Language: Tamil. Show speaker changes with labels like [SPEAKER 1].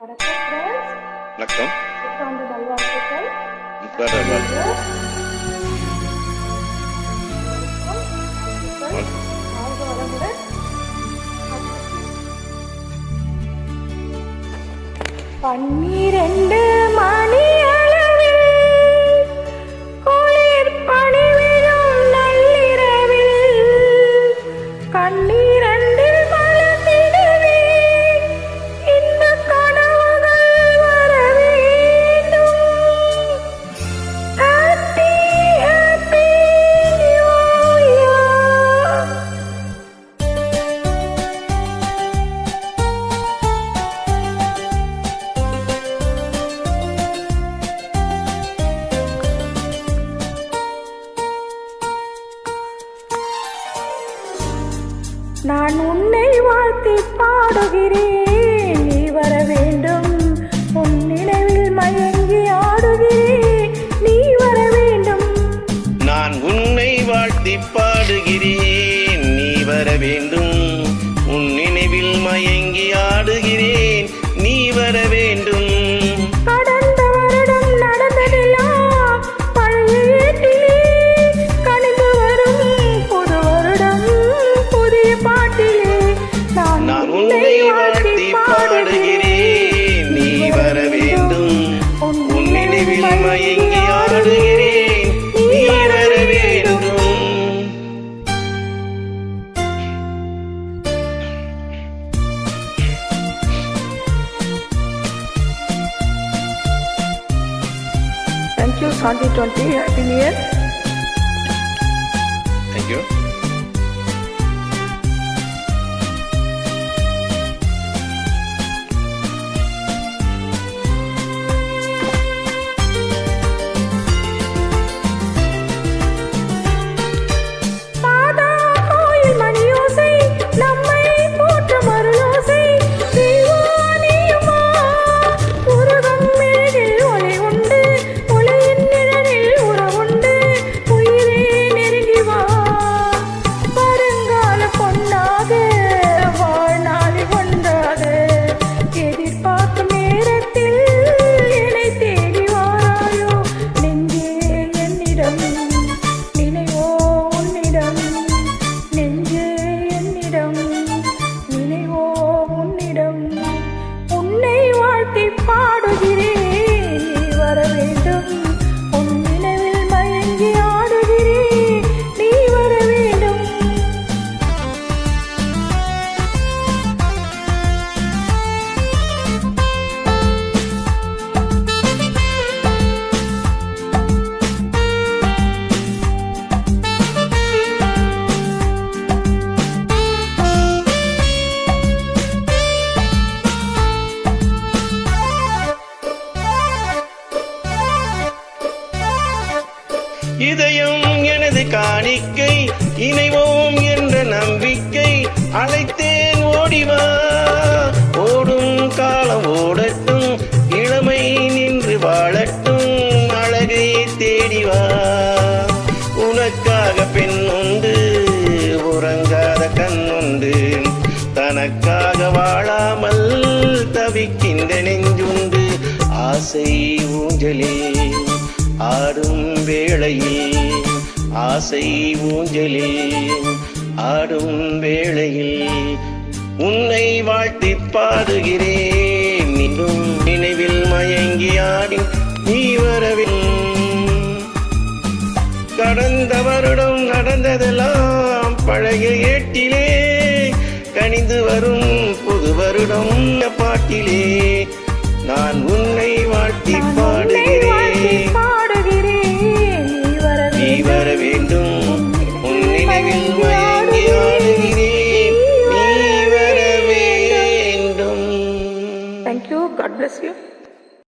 [SPEAKER 1] வணக்கம் ஃப்ரெண்ட்ஸ்.
[SPEAKER 2] வணக்கம்.
[SPEAKER 1] புத்தாண்டு நல்வாழ்த்துக்கள். வாழ்க வளமுடன். 12 மணி அளவில் குளிர் பனி விழும் நள்ளிரவில் கண்ணீரண்டில் மலர்ந்திடவே இந்த கனவுகள் வர வேண்டும். Happy happy new year. நான் உன்னை வாழ்த்தி பாடுகிறேன், நீ வர வேண்டும். உன் நினைவில் மயங்கி ஆடுகிறேன், நீ வர வேண்டும்.
[SPEAKER 2] நான் உன்னை வாழ்த்தி பாடுகிறேன், நீ வர வேண்டும். உன் நினைவில் மயங்கி ஆடுகிறேன், நீ வர வேண்டும்.
[SPEAKER 1] கடந்த வருடம் நடந்ததெல்லாம் பழைய ஏட்டிலே கணிந்து வரும் புது வருடம் புதிய பாட்டிலே
[SPEAKER 2] நான் உன்னை வாழ்த்தி பாடுகிறேன், நீ வர வேண்டும். உன் நினைவில் மயங்கி ஆடுகிறேன், நீ வர வேண்டும்.
[SPEAKER 1] Thank you, Santi 20. Happy New Year.
[SPEAKER 2] Thank you.
[SPEAKER 1] மாதா கோயில் மணியோசை நம்மை போற்றும் அருளோசை தெய்வானியுமா உருகம் மேலில் ஒளி உண்டு ஒளியின் நிழலில் உறவுண்டு உயிரே நெருங்கி வா வருங்கால பொன்னாக வாழ்நாளில் ஒன்றாக எதிர்பார்க்கும் நேரத்தில் என்னை தேடி வாராயோ நெஞ்சே என்னிடம் நினைவோ உன்னிடம் நெஞ்சே என்னிடம் நினைவோ உன்னிடம் உன்னை வாழ்த்தி பாடுகிறேன், நீ வர வேண்டும். உன் நினைவில் மயங்கி ஆடுகிறேன், நீ வர வேண்டும்.
[SPEAKER 2] இதயம் எனது காணிக்கை, இணைவோம் என்ற நம்பிக்கை அழைத்தேன் ஓடிவா. ஓடும் காலம் ஓடட்டும், இளமை நின்று வாழட்டும், அழகை தேடிவா. உனக்காக பெண்ணுண்டு, உறங்காத கண்ணுண்டு, தனக்காக வாழாமல் தவிக்கின்ற நெஞ்சுண்டு. ஆசை ஊஞ்சலில் ஆடும் வேளையில், ஆசை ஊஞ்சலில் ஆடும் வேளையில் உன்னை வாழ்த்தி பாடுகிறேன். இன்னும் நினைவில் மயங்கி ஆடி நீ வரவில். கடந்த வருடம் நடந்ததெல்லாம் பழைய ஏட்டிலே கனிந்து வரும் புது வருடம் பாட்டிலே நான் உன்னை வாழ்த்தி பாடுகிறேன், நீ வர வேண்டும். உன் நினைவில் மயங்கி ஆடுகிறேன், நீ வர வேண்டும்.
[SPEAKER 1] Thank you. God bless you.